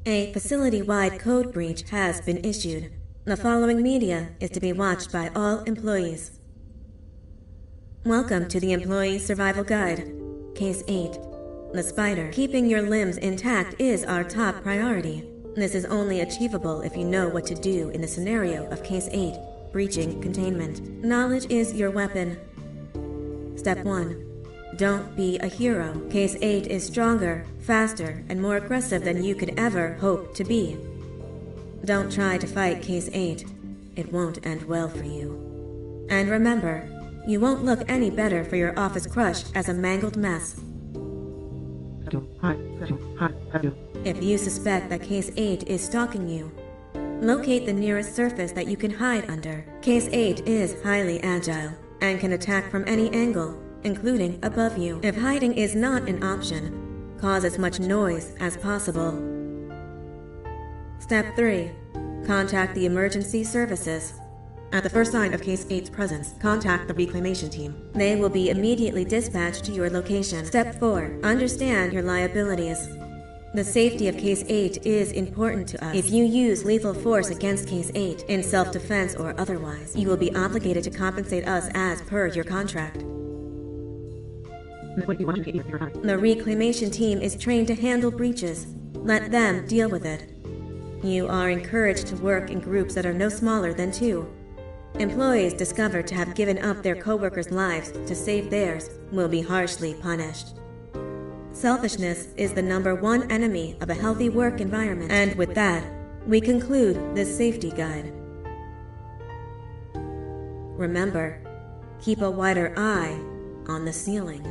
A facility-wide code breach has been issued. The following media is to be watched by all employees. Welcome to the Employee Survival Guide. Case 8. The spider. Keeping your limbs intact is our top priority. This is only achievable if you know what to do in the scenario of Case 8, breaching containment. Knowledge is your weapon. Step 1. Don't be a hero. Case 8 is stronger, faster, and more aggressive than you could ever hope to be. Don't try to fight Case 8. It won't end well for you. And remember, you won't look any better for your office crush as a mangled mess. If you suspect that Case 8 is stalking you, locate the nearest surface that you can hide under. Case 8 is highly agile and can attack from any angle, including above you. If hiding is not an option, cause as much noise as possible. Step 3. Contact the emergency services. At the first sign of Case 8's presence, contact the reclamation team. They will be immediately dispatched to your location. Step 4. Understand your liabilities. The safety of Case 8 is important to us. If you use lethal force against Case 8, in self-defense or otherwise, you will be obligated to compensate us as per your contract. The reclamation team is trained to handle breaches. Let them deal with it. You are encouraged to work in groups that are no smaller than 2. Employees discovered to have given up their co-workers' lives to save theirs will be harshly punished. Selfishness is the #1 enemy of a healthy work environment. And with that, we conclude this safety guide. Remember, keep a wider eye on the ceiling.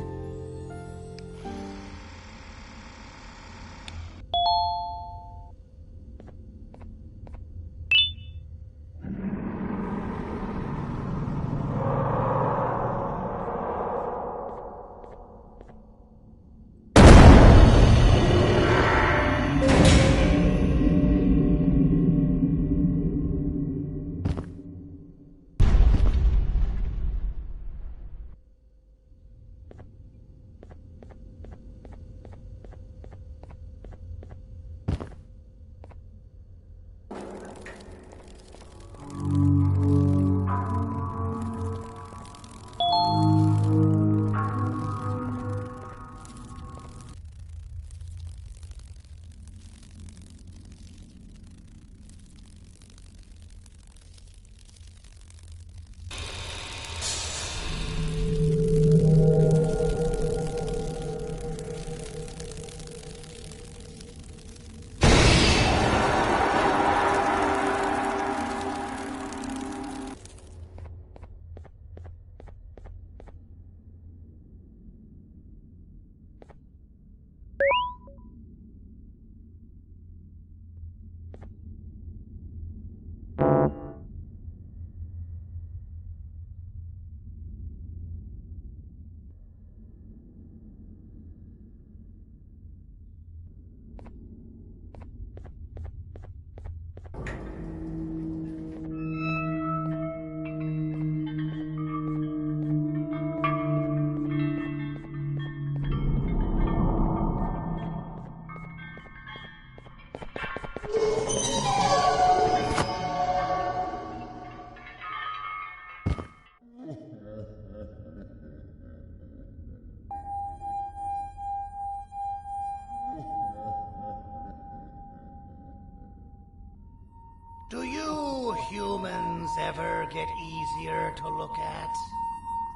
Do you humans ever get easier to look at?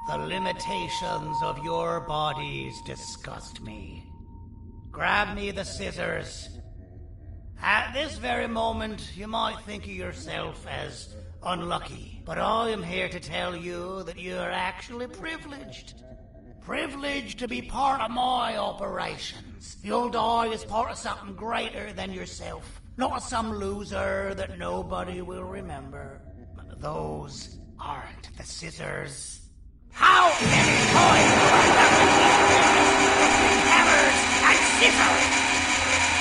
The limitations of your bodies disgust me. Grab me the scissors. At this very moment, you might think of yourself as unlucky, but I am here to tell you that you are actually privileged. Privileged to be part of my operations. You'll die as part of something greater than yourself. Not some loser that nobody will remember. Those aren't the scissors. How many times do I have to teach you between hammers and scissors?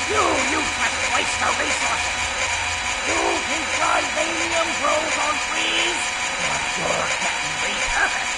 You useless waste of resources. You think vibranium grows on trees? But you're getting repurposed.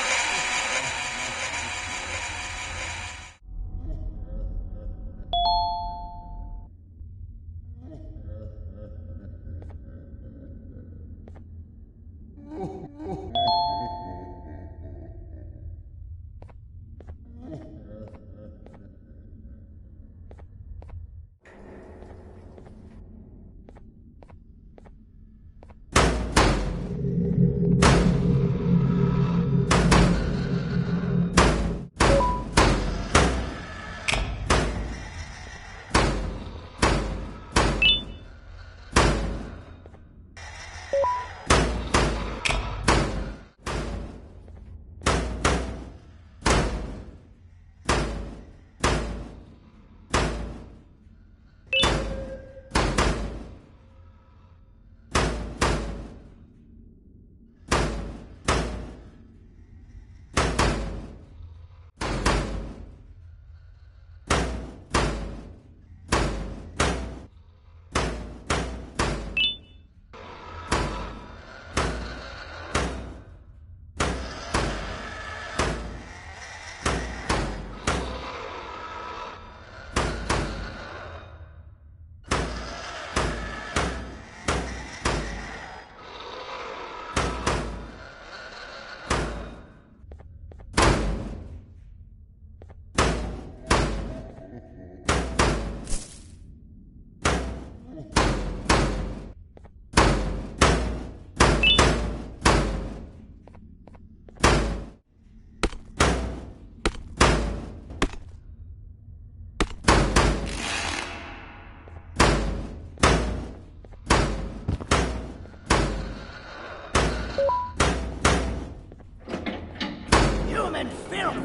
human filth!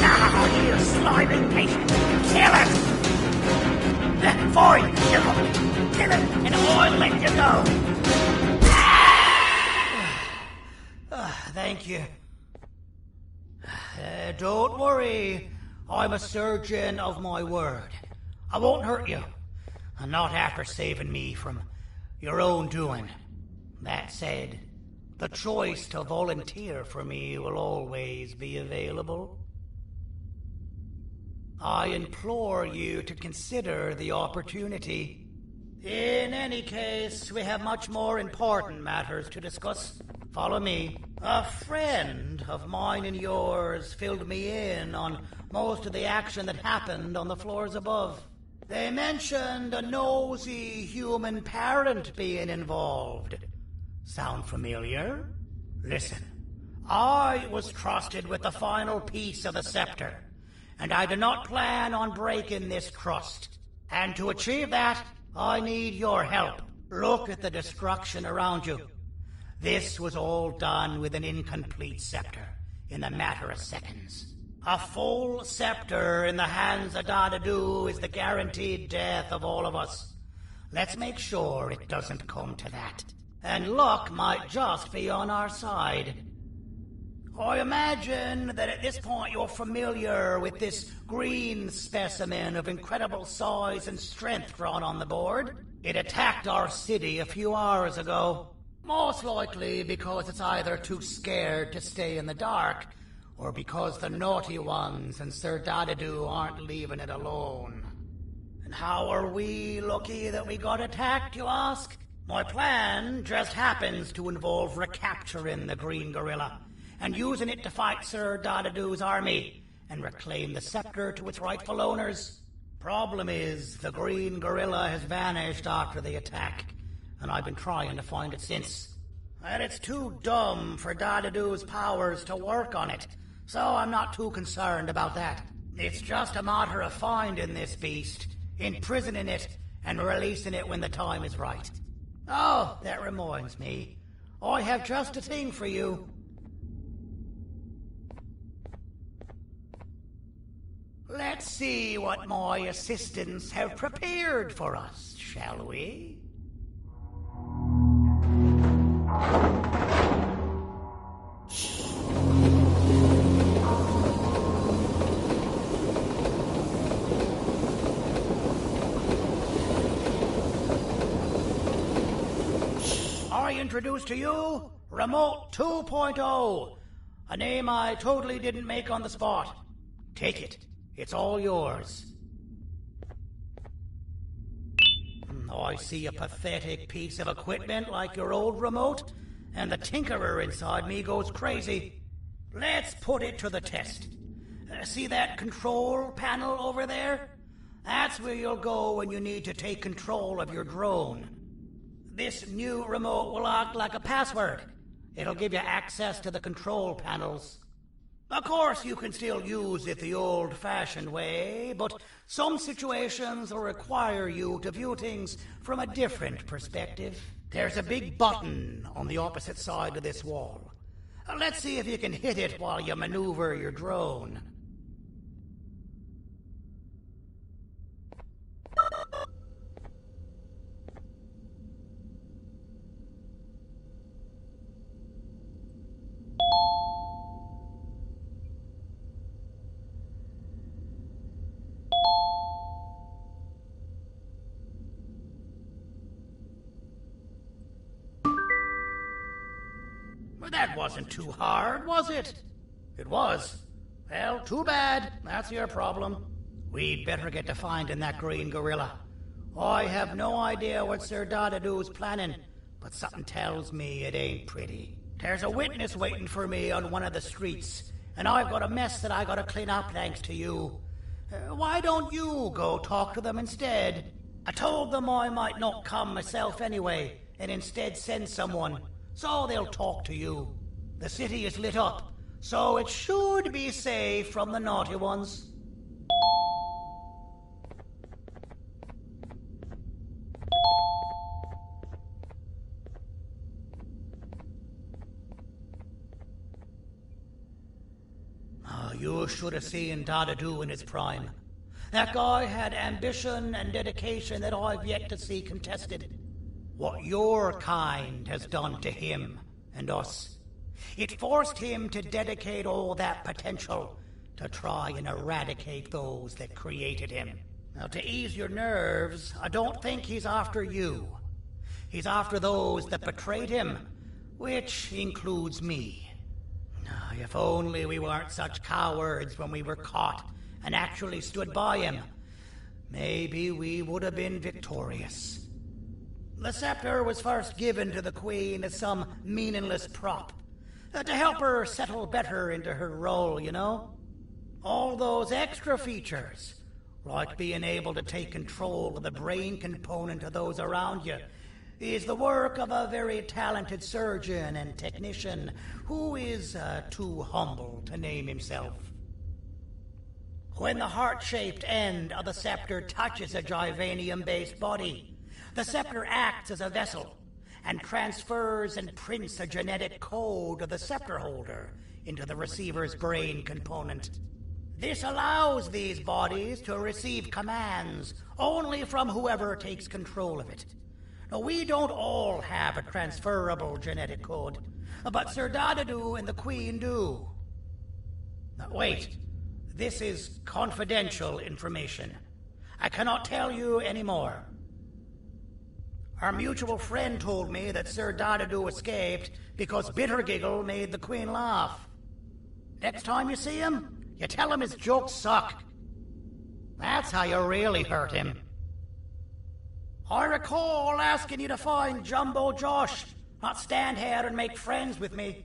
Now, you slimy patient! Kill it! Fine, you go! Kill it, and I'll let you go! Thank you. Don't worry. I'm a surgeon of my word. I won't hurt you. Not after saving me from your own doing. That said, the choice to volunteer for me will always be available. I implore you to consider the opportunity. In any case, we have much more important matters to discuss. Follow me. A friend of mine and yours filled me in on most of the action that happened on the floors above. They mentioned a nosy human parent being involved. Sound familiar? Listen, I was trusted with the final piece of the scepter, and I do not plan on breaking this trust. And to achieve that, I need your help. Look at the destruction around you. This was all done with an incomplete scepter in a matter of seconds. A full scepter in the hands of Dadadu is the guaranteed death of all of us. Let's make sure it doesn't come to that. And luck might just be on our side. I imagine that at this point you're familiar with this green specimen of incredible size and strength drawn on the board. It attacked our city a few hours ago. Most likely because it's either too scared to stay in the dark, or because the naughty ones and Sir Dadadu aren't leaving it alone. And how are we lucky that we got attacked, you ask? My plan just happens to involve recapturing the green gorilla and using it to fight Sir Dadadu's army and reclaim the scepter to its rightful owners. Problem is, the green gorilla has vanished after the attack, and I've been trying to find it since. And it's too dumb for Dadadu's powers to work on it, so I'm not too concerned about that. It's just a matter of finding this beast, imprisoning it, and releasing it when the time is right. Oh, that reminds me. I have just a thing for you. Let's see what my assistants have prepared for us, shall we? I introduce to you Remote 2.0, a name I totally didn't make on the spot. Take it. It's all yours. I see a pathetic piece of equipment like your old remote, and the tinkerer inside me goes crazy. Let's put it to the test. See that control panel over there? That's where you'll go when you need to take control of your drone. This new remote will act like a password. It'll give you access to the control panels. Of course, you can still use it the old-fashioned way, but some situations will require you to view things from a different perspective. There's a big button on the opposite side of this wall. Let's see if you can hit it while you maneuver your drone. That wasn't too hard, was it? It was. Well, too bad. That's your problem. We'd better get to finding that green gorilla. I have no idea what Sir Dadadu's planning, but something tells me it ain't pretty. There's a witness waiting for me on one of the streets, and I've got a mess that I gotta clean up thanks to you. Why don't you go talk to them instead? I told them I might not come myself anyway, and instead send someone. So they'll talk to you. The city is lit up, so it should be safe from the naughty ones. You should have seen Dadadu in his prime. That guy had ambition and dedication that I've yet to see contested. What your kind has done to him and us. It forced him to dedicate all that potential to try and eradicate those that created him. Now, to ease your nerves, I don't think he's after you. He's after those that betrayed him, which includes me. If only we weren't such cowards when we were caught and actually stood by him, maybe we would have been victorious. The scepter was first given to the Queen as some meaningless prop, to help her settle better into her role, you know? All those extra features, like being able to take control of the brain component of those around you, is the work of a very talented surgeon and technician who is too humble to name himself. When the heart-shaped end of the scepter touches a Givanium-based body, the scepter acts as a vessel and transfers and prints a genetic code of the scepter holder into the receiver's brain component. This allows these bodies to receive commands only from whoever takes control of it. Now, we don't all have a transferable genetic code, but Sir Dadadu and the Queen do. Now, wait. This is confidential information. I cannot tell you any more. Our mutual friend told me that Sir Dadadu escaped because Bittergiggle made the Queen laugh. Next time you see him, you tell him his jokes suck. That's how you really hurt him. I recall asking you to find Jumbo Josh, not stand here and make friends with me.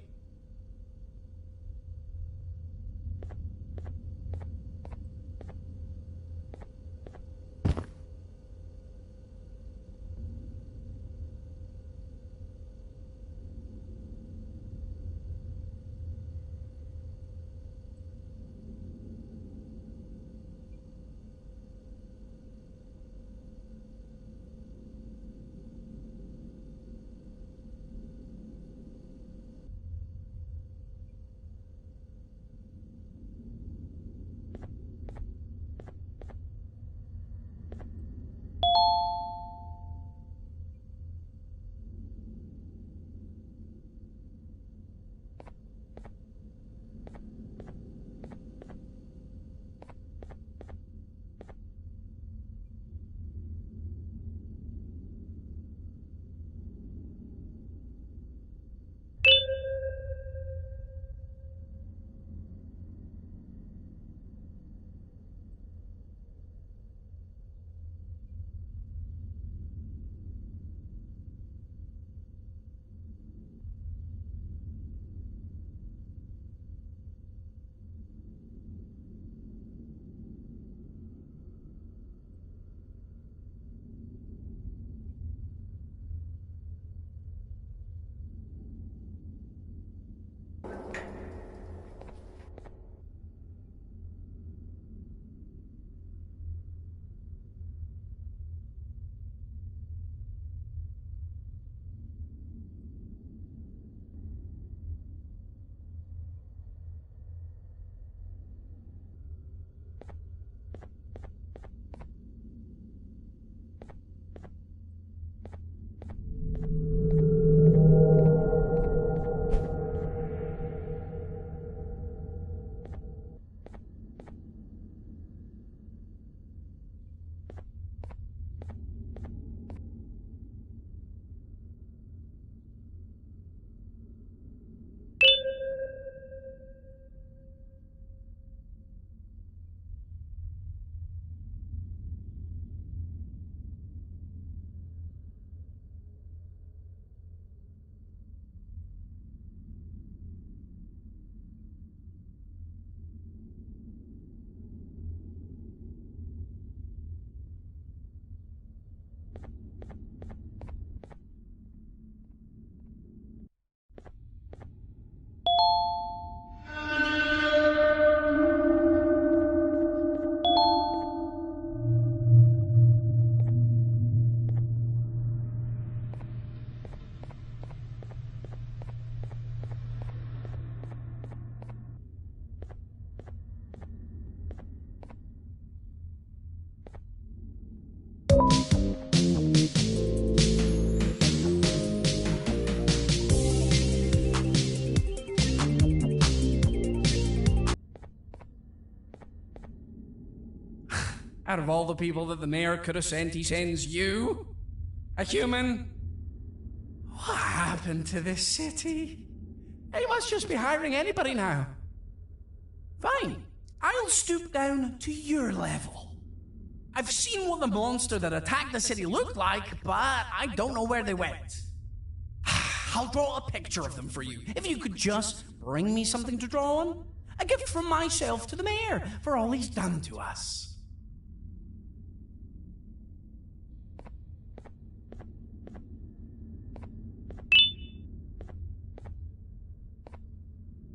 Out of all the people that the mayor could have sent, he sends you? A human? What happened to this city? He must just be hiring anybody now. Fine, I'll stoop down to your level. I've seen what the monster that attacked the city looked like, but I don't know where they went. I'll draw a picture of them for you, if you could just bring me something to draw on. A gift from myself to the mayor for all he's done to us.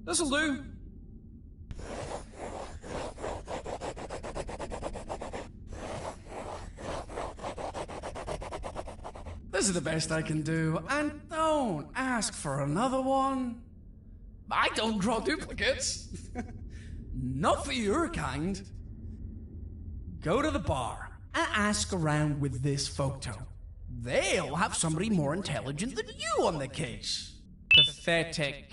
This'll do. This is the best I can do, and don't ask for another one. I don't draw duplicates. Not for your kind. Go to the bar and ask around with this photo. They'll have somebody more intelligent than you on the case. Pathetic.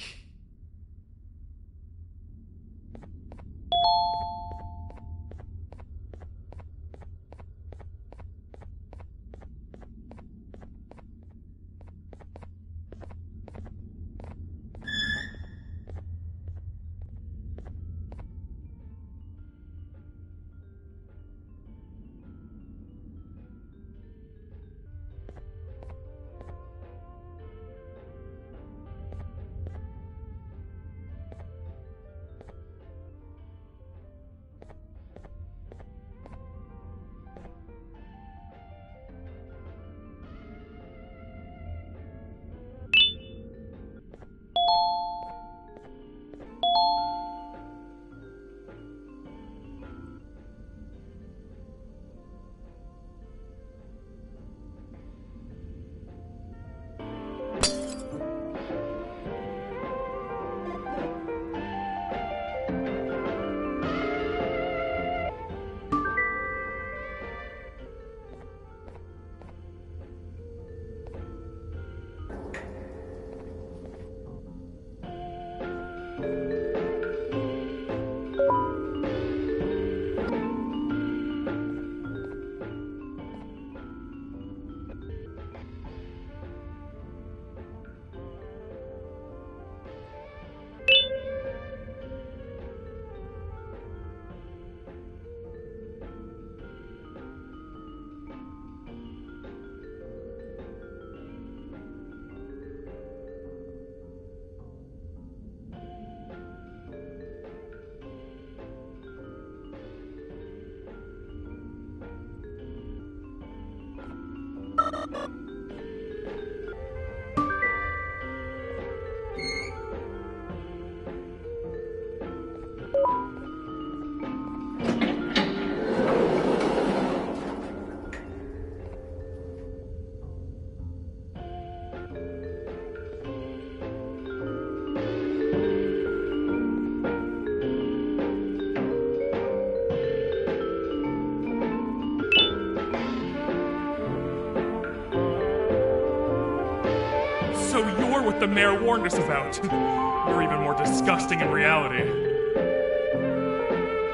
What the mayor warned us about. You're even more disgusting in reality.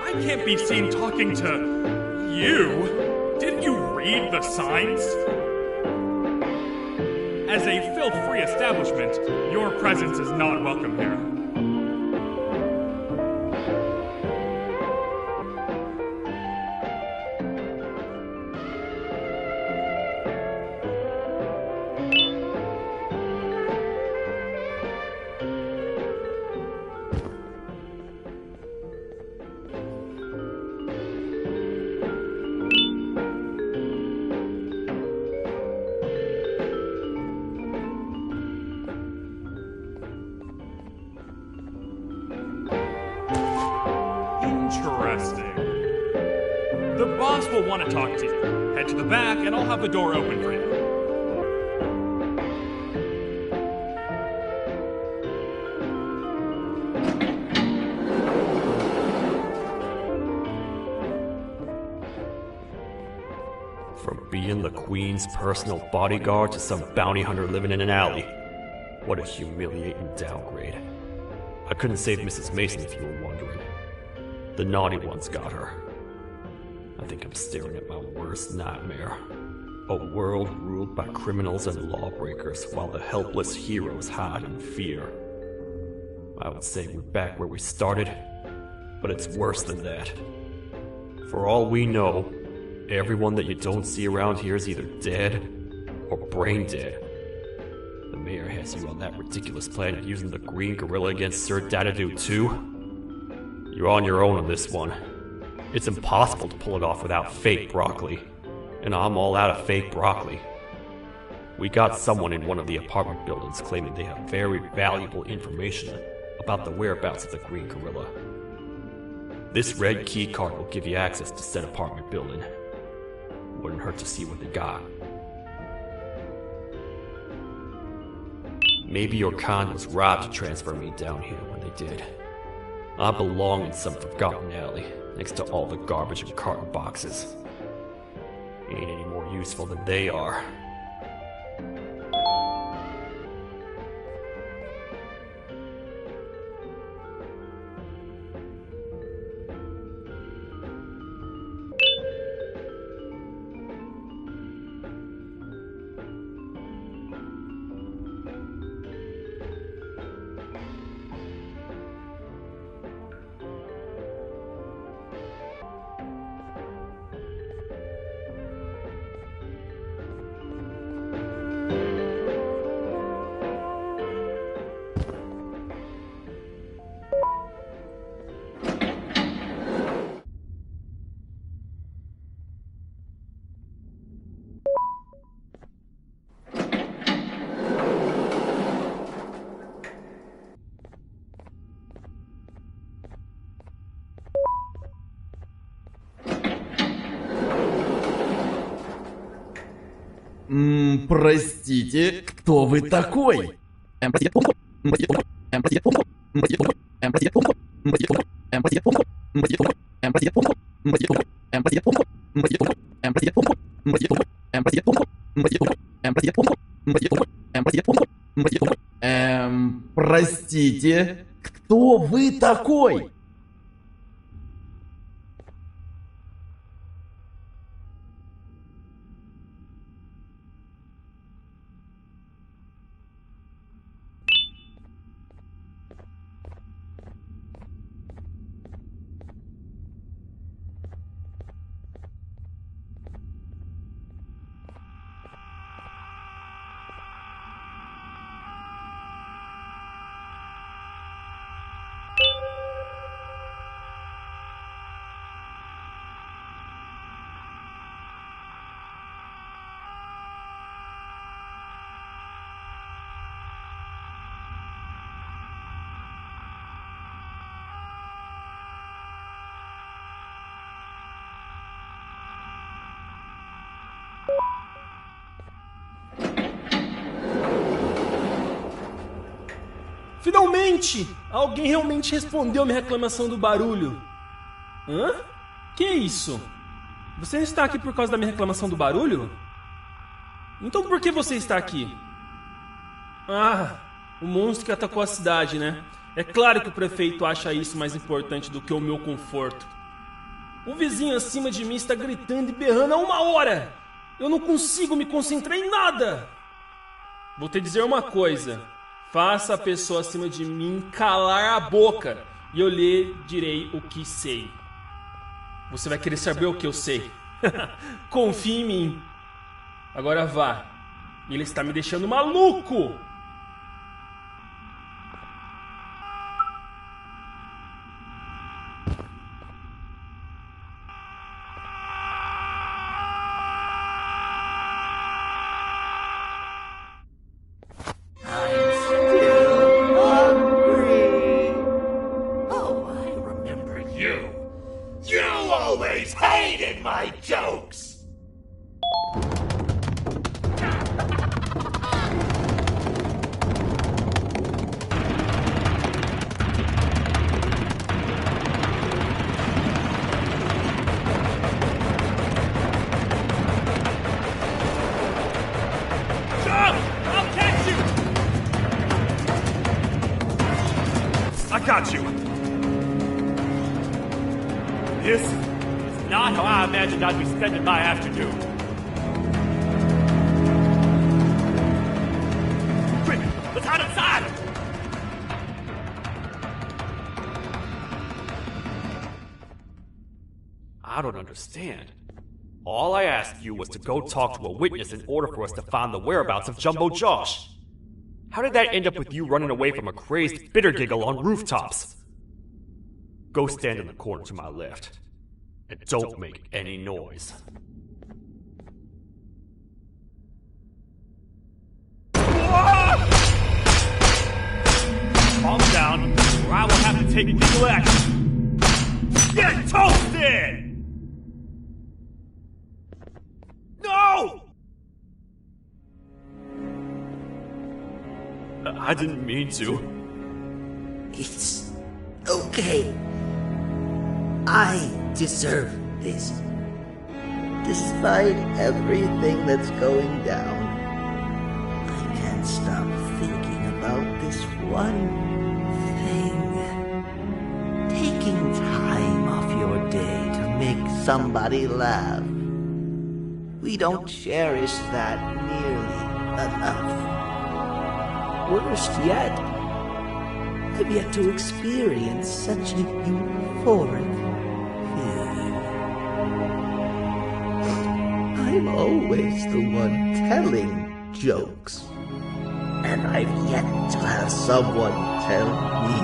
I can't be seen talking to you. Didn't you read the signs? As a filth-free establishment, your presence is not welcome here. Interesting. The boss will want to talk to you. Head to the back and I'll have the door open for you. From being the Queen's personal bodyguard to some bounty hunter living in an alley. What a humiliating downgrade. I couldn't save Mrs. Mason if you were wondering. The naughty ones got her. I think I'm staring at my worst nightmare. A world ruled by criminals and lawbreakers while the helpless heroes hide in fear. I would say we're back where we started, but it's worse than that. For all we know, everyone that you don't see around here is either dead or brain dead. The mayor has you on that ridiculous plan of using the green gorilla against Sir Dadadoo too. You're on your own on this one. It's impossible to pull it off without fake broccoli, and I'm all out of fake broccoli. We got someone in one of the apartment buildings claiming they have very valuable information about the whereabouts of the green gorilla. This red key card will give you access to said apartment building. Wouldn't hurt to see what they got. Maybe your con was robbed to transfer me down here when they did. I belong in some forgotten alley, next to all the garbage and carton boxes. Ain't any more useful than they are. Простите, кто вы такой? Простите, кто вы такой? Finalmente! Alguém realmente respondeu minha reclamação do barulho. Hã? Que isso? Você está aqui por causa da minha reclamação do barulho? Então por que você está aqui? Ah, o monstro que atacou a cidade, né? É claro que o prefeito acha isso mais importante do que o meu conforto. O vizinho acima de mim está gritando e berrando há 1 hora! Eu não consigo me concentrar em nada! Vou te dizer uma coisa. Faça a pessoa acima de mim calar a boca e eu lhe direi o que sei. Você vai querer saber o que eu sei. Confie em mim. Agora vá. Ele está me deixando maluco. I got you. This is not how I imagined I'd be spending my afternoon. Quick, let's hide inside! I don't understand. All I asked you was to go talk to a witness in order for us to find the whereabouts of Jumbo Josh. How did that end up with you running away from a crazed bitter giggle on rooftops? Go stand in the corner to my left. And don't make any noise. Calm down, or I will have to take legal action. Get toasted! No! I didn't mean to. It's okay. I deserve this. Despite everything that's going down, I can't stop thinking about this one thing. Taking time off your day to make somebody laugh. We don't cherish that nearly enough. Worst yet, I've yet to experience such a euphoric feeling. I'm always the one telling jokes, and I've yet to have someone tell me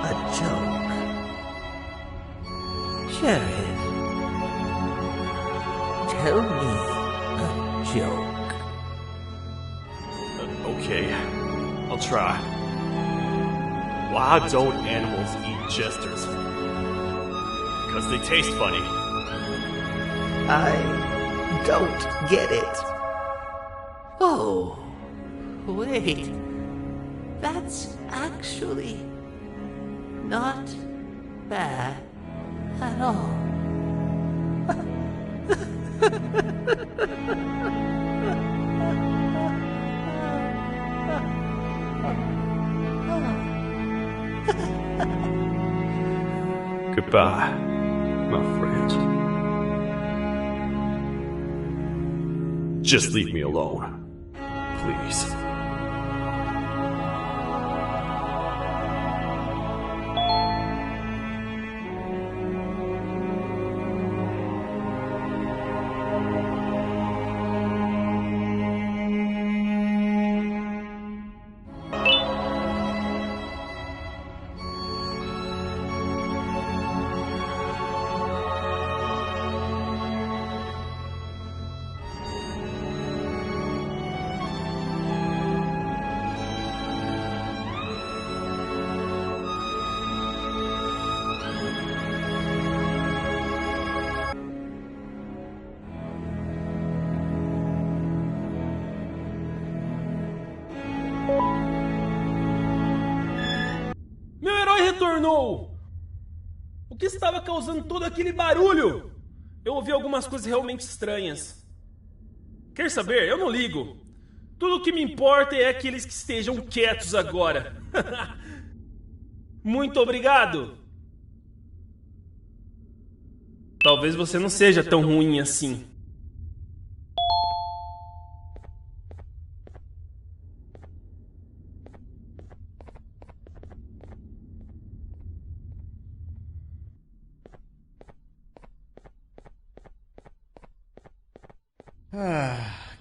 a joke. Jared, tell me a joke. Okay, I'll try. Why don't animals eat jesters? Because they taste funny. I don't get it. Oh, wait. That's actually not bad at all. Goodbye, my friend. Just leave me alone, please. Meu herói retornou! O que estava causando todo aquele barulho? Eu ouvi algumas coisas realmente estranhas. Quer saber? Eu não ligo. Tudo o que me importa é aqueles que estejam quietos agora. Muito obrigado! Talvez você não seja tão ruim assim.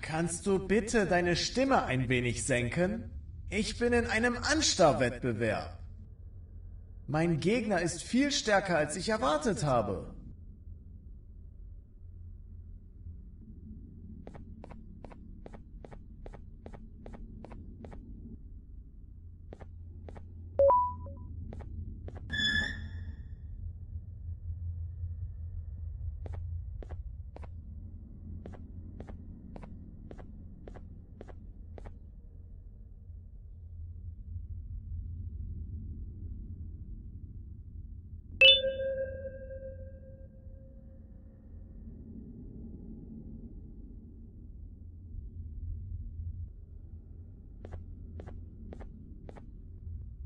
Kannst du bitte deine Stimme ein wenig senken? Ich bin in einem Anstarrwettbewerb. Mein Gegner ist viel stärker, als ich erwartet habe.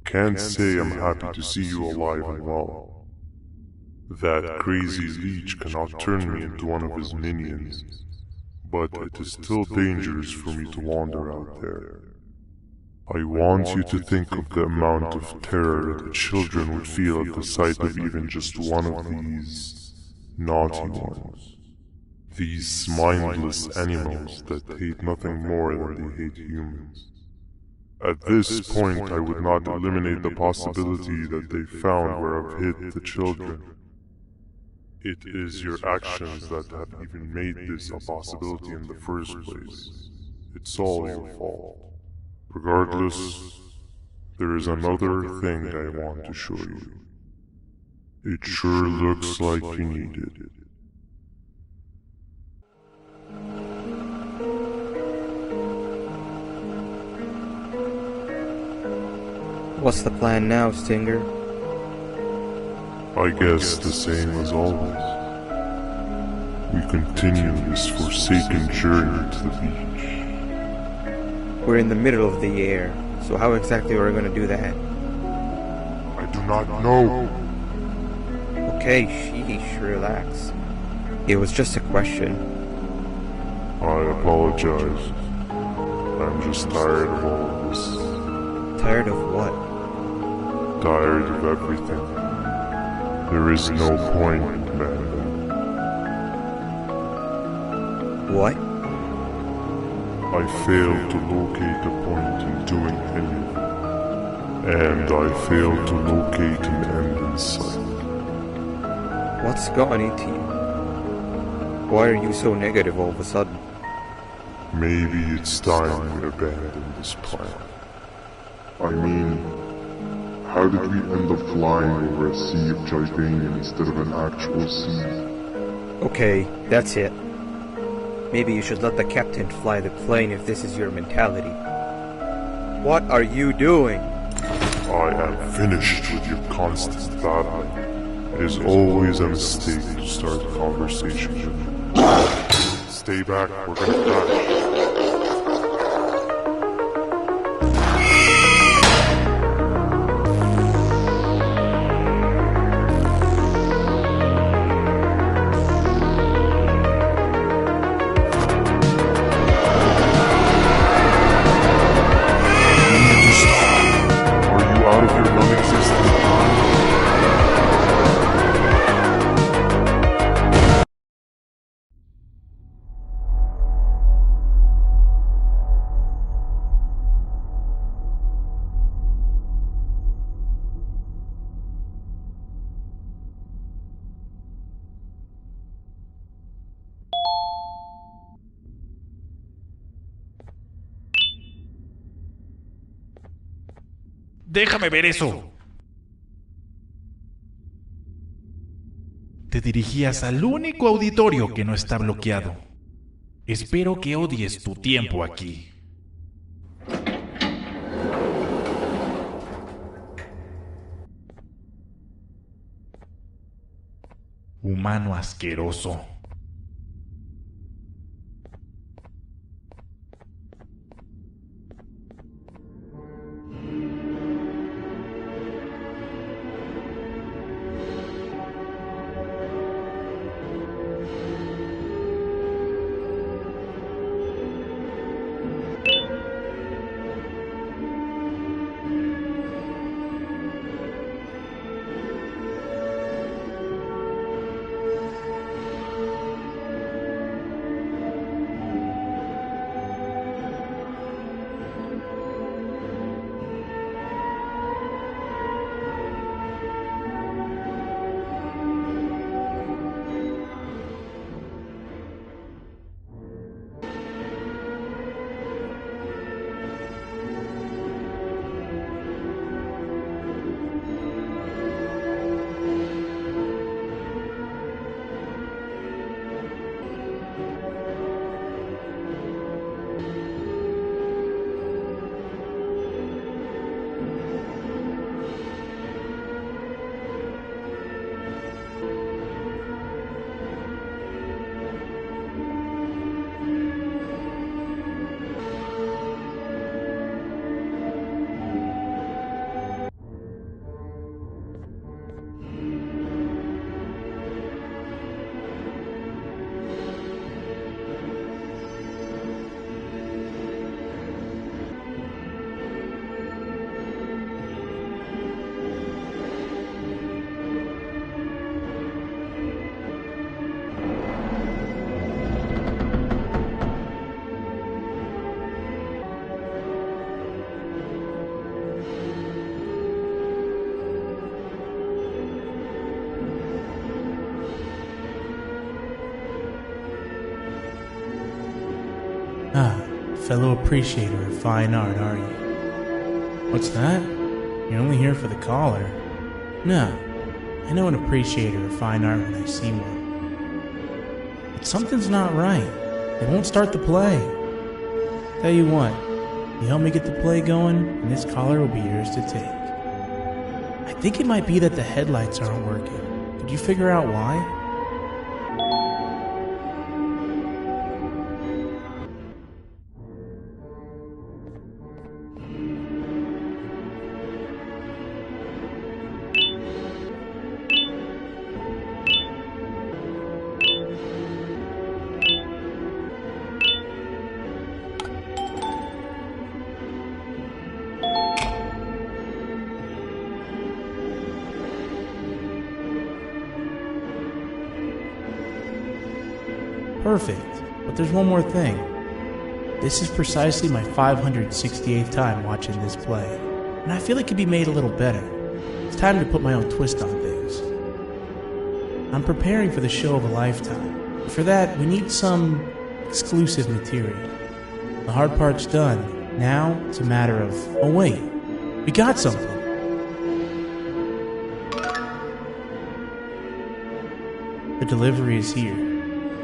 Can't say I'm happy to see you alive and well. That crazy leech cannot turn me into one of his minions, but it is still dangerous for me to wander out there. I want you to think of the amount of terror that the children would feel at the sight of even just one of these naughty ones. These mindless animals that hate nothing more than they hate humans. At this point, I would not eliminate the possibility that they found where I've hid the children. It is your actions that have even made this a possibility in the first place. It's all your fault. Regardless, there is another thing I want to show you. It sure looks like you need it. What's the plan now, Stinger? I guess the same as always. We continue this forsaken journey to the beach. We're in the middle of the air, so how exactly are we going to do that? I do not know. Okay, sheesh, relax. It was just a question. I apologize. I'm just tired of all of this. Tired of what? Tired of everything. There is no point, man. What? I failed to locate a point in doing anything. And I failed to locate an end in sight. What's gotten into you? Why are you so negative all of a sudden? Maybe it's time we abandon this plan. I mean, how did we end up flying over a sea of Jardanian instead of an actual sea? Okay, that's it. Maybe you should let the captain fly the plane if this is your mentality. What are you doing? I am finished with your constant battling. It is always a mistake to start a conversation with you. Stay back, we're gonna crash. Déjame ver eso. Te dirigías al único auditorio que no está bloqueado. Espero que odies tu tiempo aquí. Humano asqueroso. fellow appreciator of fine art, are you? What's that? You're only here for the collar. No, I know an appreciator of fine art when I see one. But something's not right. They won't start the play. Tell you what, you help me get the play going, and this collar will be yours to take. I think it might be that the headlights aren't working. Could you figure out why? Perfect, but there's one more thing. This is precisely my 568th time watching this play, and I feel it could be made a little better. It's time to put my own twist on things. I'm preparing for the show of a lifetime. For that, we need some exclusive material. The hard part's done. Now, it's a matter of, oh wait, we got something. The delivery is here.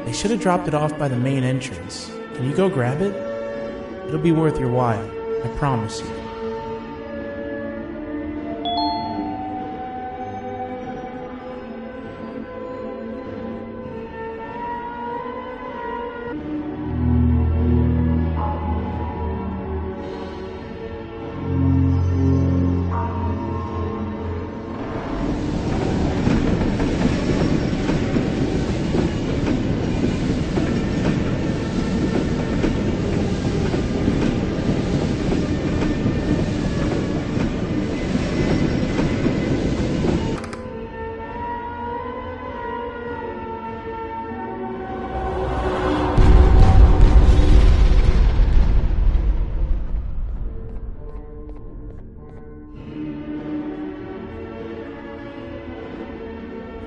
They should have dropped it off by the main entrance. Can you go grab it? It'll be worth your while, I promise you.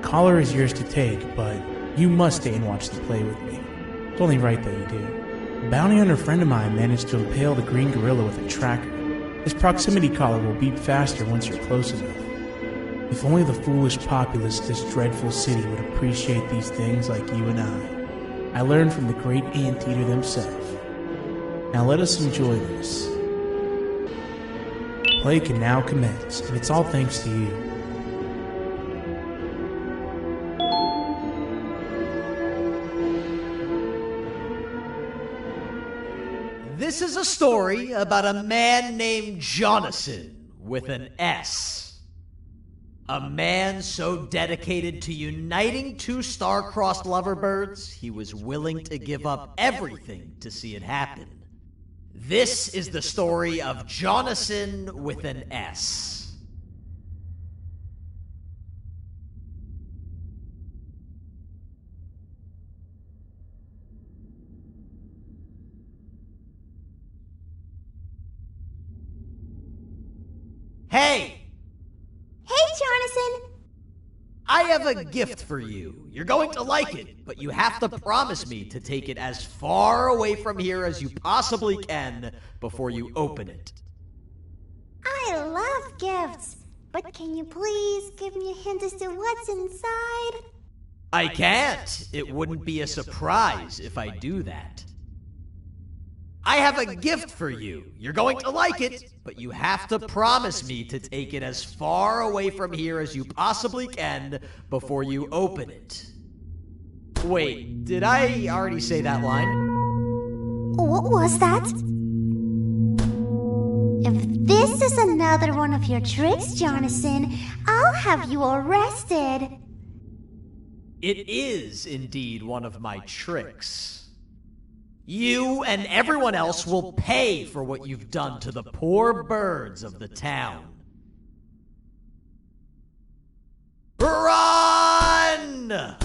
Collar is yours to take, but you must stay and watch the play with me. It's only right that you do. A bounty hunter friend of mine managed to impale the green gorilla with a tracker. This proximity collar will beep faster once you're close enough. If only the foolish populace of this dreadful city would appreciate these things like you and I learned from the great anteater themselves. Now let us enjoy this. Play can now commence, and it's all thanks to you. This is a story about a man named Jonathan with an S. A man so dedicated to uniting two star-crossed loverbirds, he was willing to give up everything to see it happen. This is the story of Jonathan with an S. Hey! Hey, Jonathan! I have a gift for you. You're going to like it, but you have to promise me to take it as far away from here as you possibly can before you open it. I love gifts, but can you please give me a hint as to what's inside? I can't. It wouldn't be a surprise if I do that. I have a gift for you. You're going to like it, but you have to promise me to take it as far away from here as you possibly can before you open it. Wait, did I already say that line? What was that? If this is another one of your tricks, Jonathan, I'll have you arrested. It is indeed one of my tricks. You and everyone else will pay for what you've done to the poor birds of the town. Run!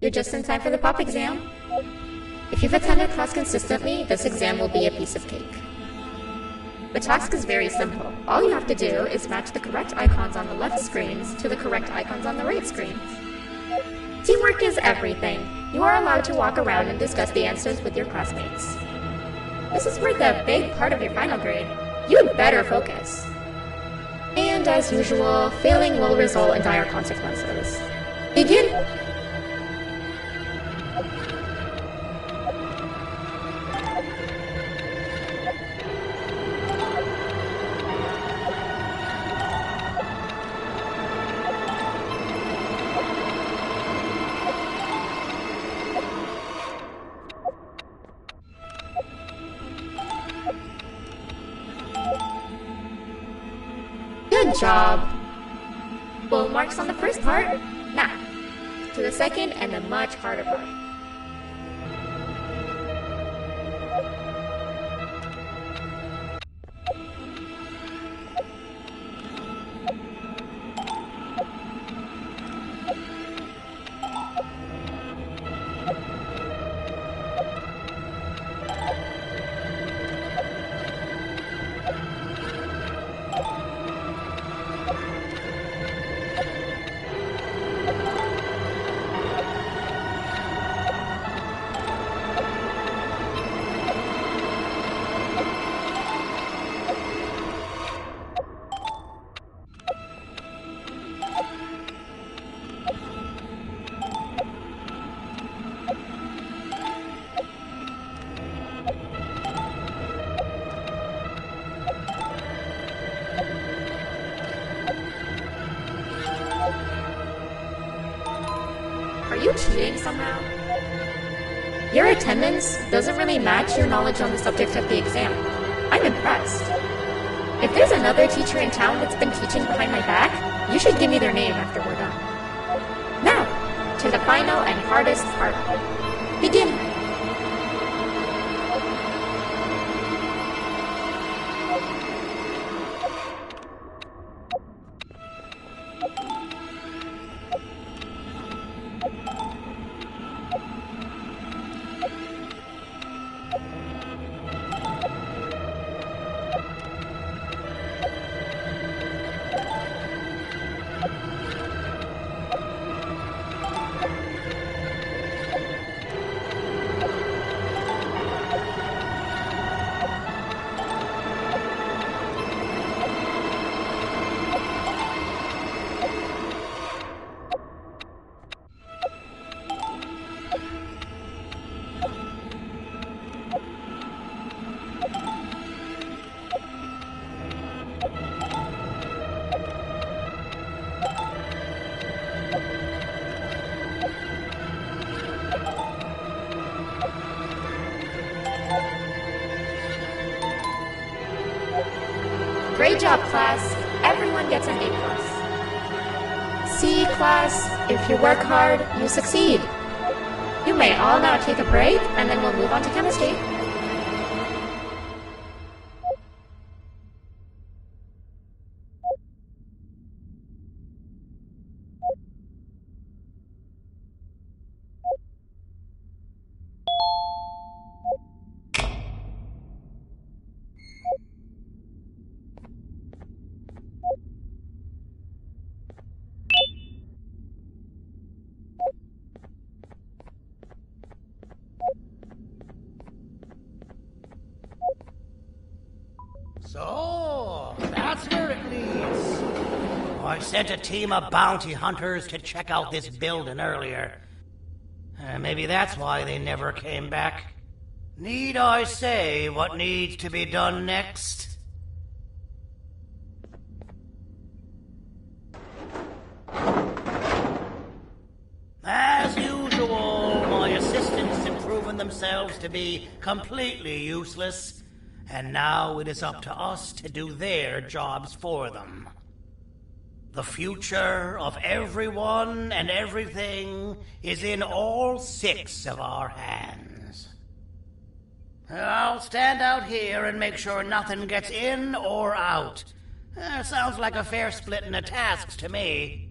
You're just in time for the pop exam. If you've attended class consistently, this exam will be a piece of cake. The task is very simple. All you have to do is match the correct icons on the left screens to the correct icons on the right screens. Teamwork is everything. You are allowed to walk around and discuss the answers with your classmates. This is worth a big part of your final grade. You'd better focus. And as usual, failing will result in dire consequences. Begin! Good job. Full marks on the first part. Now, to the second and the much harder part. Are you cheating somehow? Your attendance doesn't really match your knowledge on the subject of the exam. I'm impressed. If there's another teacher in town that's been teaching behind my back, you should give me their name after we're done. Now, to the final and hardest part. Begin! Great job, class. Everyone gets an A+. See, class, if you work hard, you succeed. You may all now take a break, and then we'll move on to chemistry. So, that's where it leads. I sent a team of bounty hunters to check out this building earlier. Maybe that's why they never came back. Need I say what needs to be done next? As usual, my assistants have proven themselves to be completely useless. And now it is up to us to do their jobs for them. The future of everyone and everything is in all 6 of our hands. I'll stand out here and make sure nothing gets in or out. Sounds like a fair splitting of tasks to me.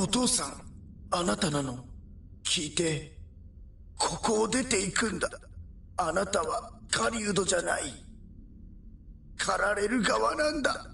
お父さん、あなたなの。聞いて。ここを出ていくんだ。あなたは狩人じゃない。狩られる側なんだ。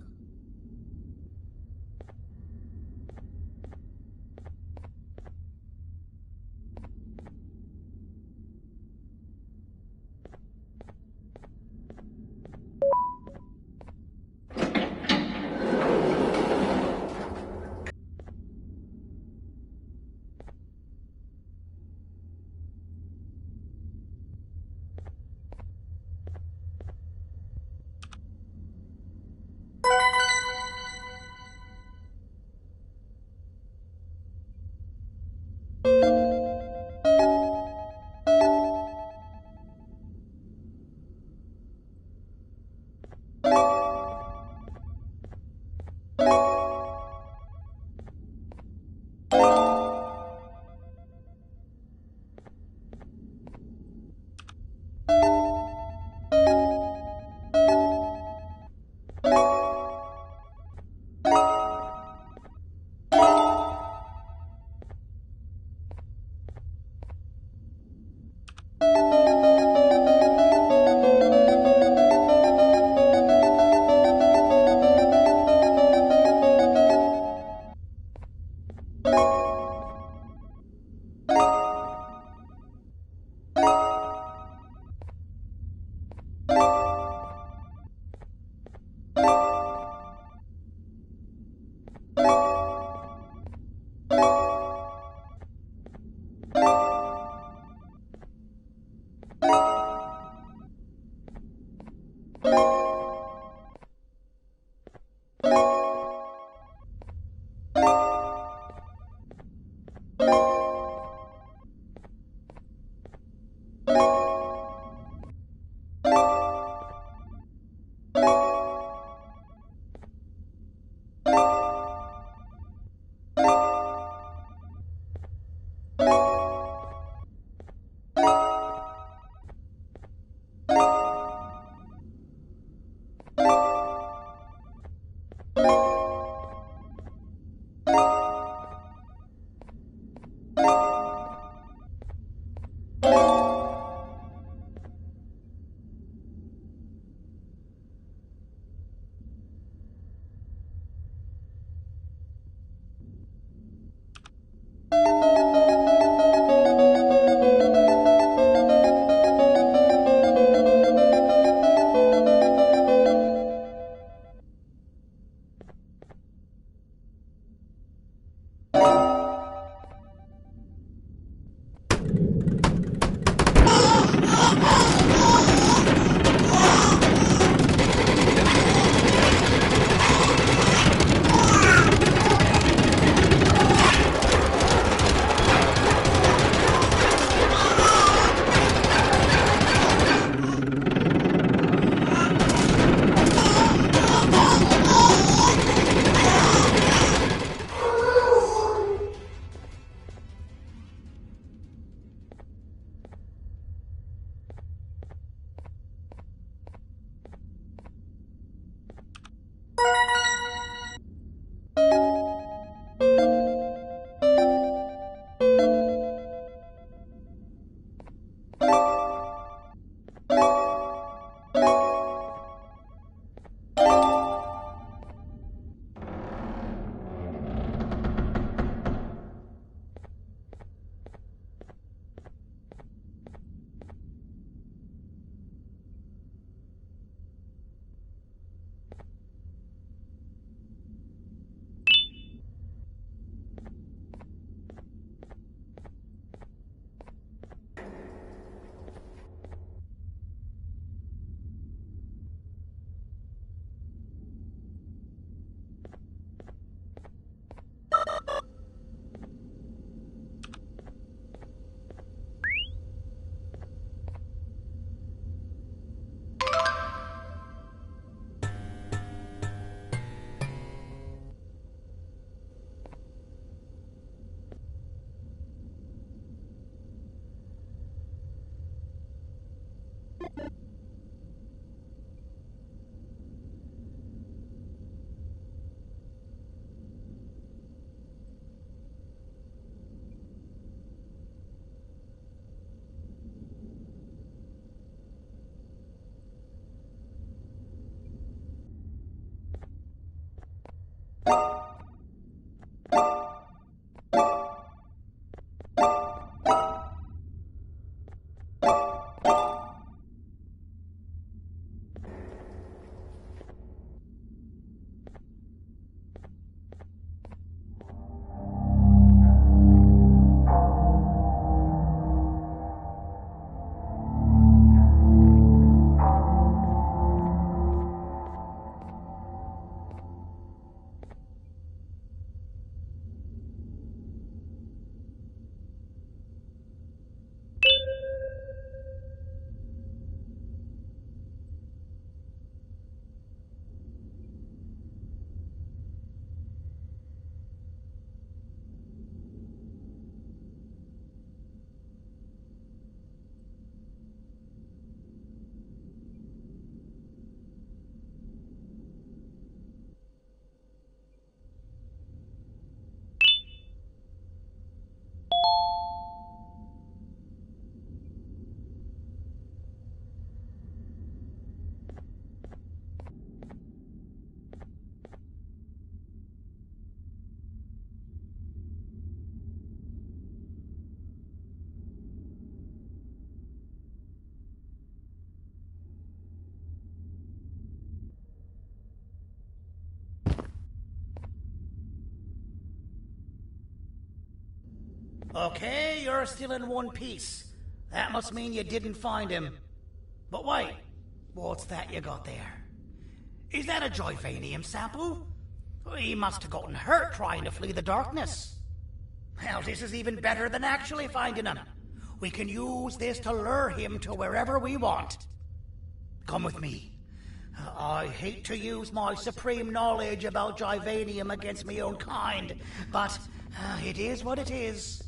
Okay, you're still in one piece. That must mean you didn't find him. But wait, what's that you got there? Is that a Joyvanium sample? He must have gotten hurt trying to flee the darkness. Well, this is even better than actually finding him. We can use this to lure him to wherever we want. Come with me. I hate to use my supreme knowledge about Joyvanium against my own kind, but it is what it is.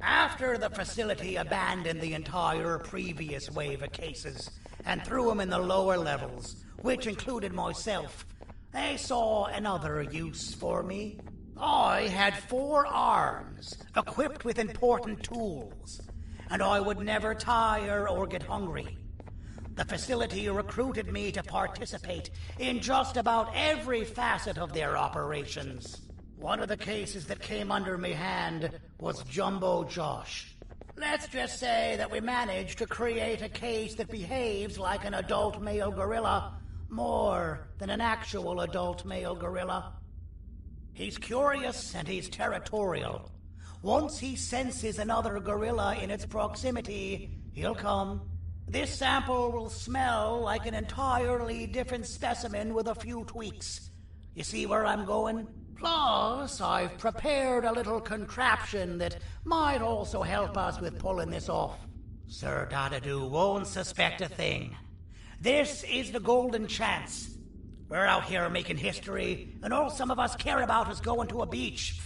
After the facility abandoned the entire previous wave of cases and threw them in the lower levels, which included myself, they saw another use for me. I had 4 arms, equipped with important tools, and I would never tire or get hungry. The facility recruited me to participate in just about every facet of their operations. One of the cases that came under me hand was Jumbo Josh. Let's just say that we managed to create a case that behaves like an adult male gorilla, more than an actual adult male gorilla. He's curious and he's territorial. Once he senses another gorilla in its proximity, he'll come. This sample will smell like an entirely different specimen with a few tweaks. You see where I'm going? Plus, I've prepared a little contraption that might also help us with pulling this off. Sir Dadadoo won't suspect a thing. This is the golden chance. We're out here making history, and all some of us care about is going to a beach.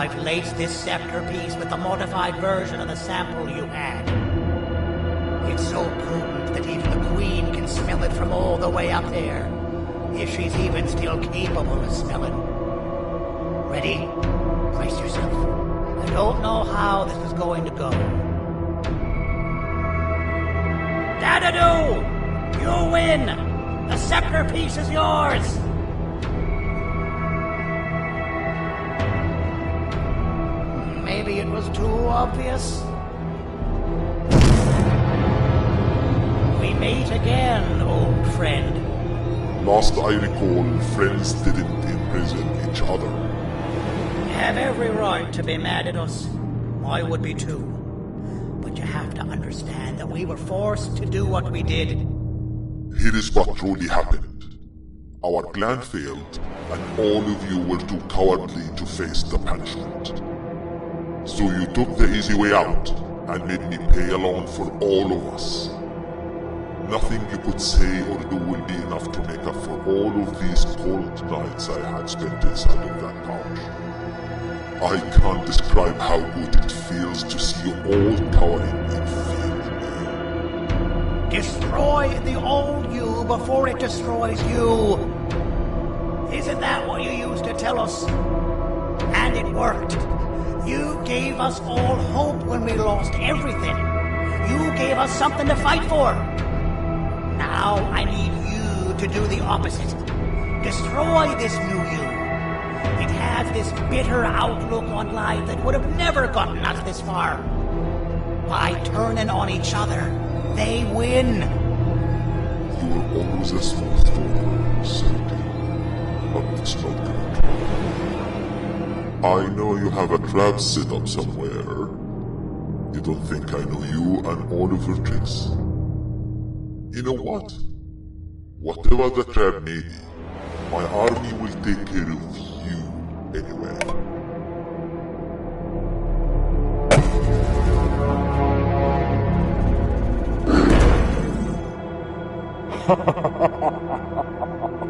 I've laced this scepter piece with the modified version of the sample you had. It's so potent that even the Queen can smell it from all the way up there, if she's even still capable of smelling. Ready? Brace yourself. I don't know how this is going to go. Dadadoo! You win! The scepter piece is yours! Maybe it was too obvious. meet again, old friend. Last I recall, friends didn't imprison each other. You have every right to be mad at us. I would be too. But you have to understand that we were forced to do what we did. Here is what truly happened. Our plan failed, and all of you were too cowardly to face the punishment. So you took the easy way out, and made me pay alone for all of us. Nothing you could say or do will be enough to make up for all of these cold nights I had spent inside of that pouch. I can't describe how good it feels to see you all cowering in fear of me. Destroy the old you before it destroys you. Isn't that what you used to tell us? And it worked. You gave us all hope when we lost everything. You gave us something to fight for. Now I need you to do the opposite. Destroy this new you. It has this bitter outlook on life that would have never gotten us this far. By turning on each other, they win. You were always a smooth talker, Sergey, but it's not gonna try. I know you have a trap set up somewhere. You don't think I know you and all of your tricks? You know what? Whatever the trap may be, my army will take care of you anyway.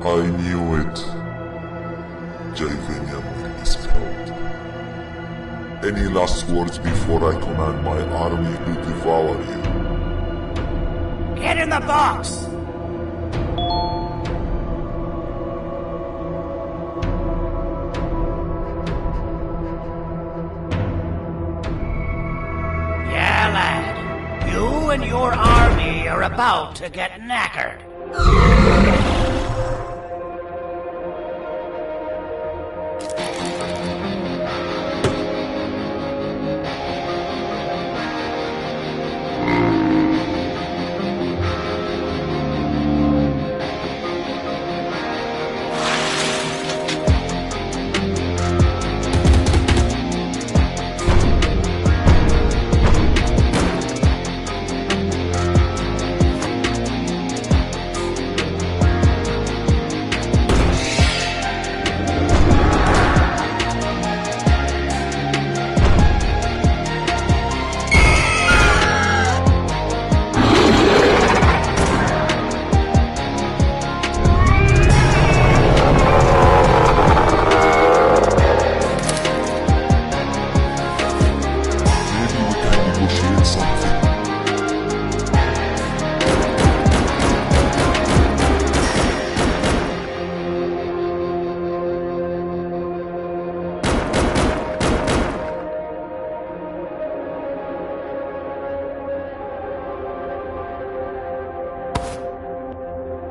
I knew it. Javenia will be spelled. Any last words before I command my army to devour you? Get in the box! Yeah, lad. You and your army are about to get knackered.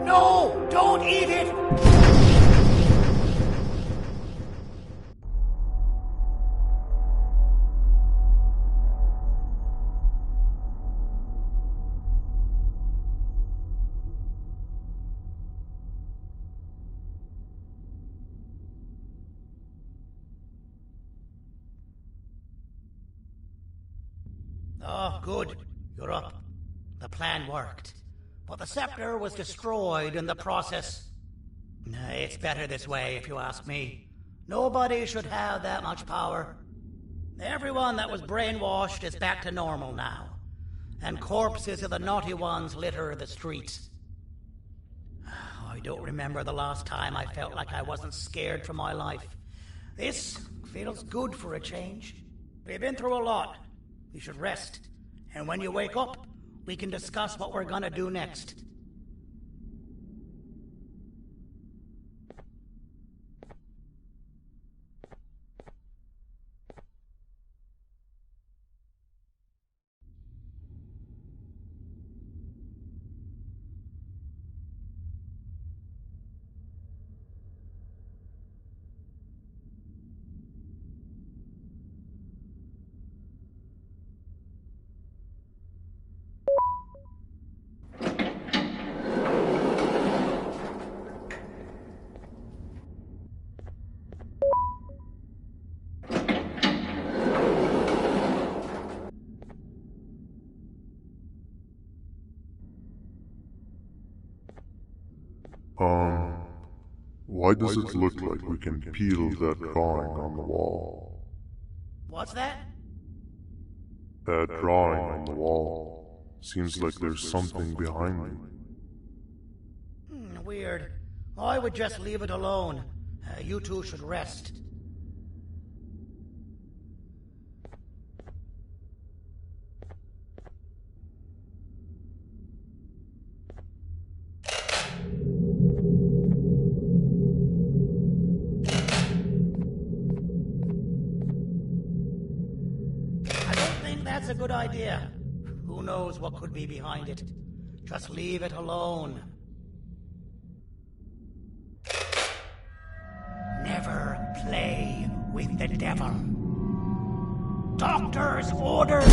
No! Don't eat it! Oh, good. You're up. The plan worked. But the scepter was destroyed in the process. It's better this way, if you ask me. Nobody should have that much power. Everyone that was brainwashed is back to normal now. And corpses of the naughty ones litter the streets. I don't remember the last time I felt like I wasn't scared for my life. This feels good for a change. We've been through a lot. You should rest. And when you wake up, we can discuss what we're gonna do next. Why does it look like we can peel that drawing on the wall? What's that? That drawing on the wall. Seems like there's something behind it. Weird. I would just leave it alone. You two should rest. That's a good idea. Who knows what could be behind it? Just leave it alone. Never play with the devil. Doctor's orders!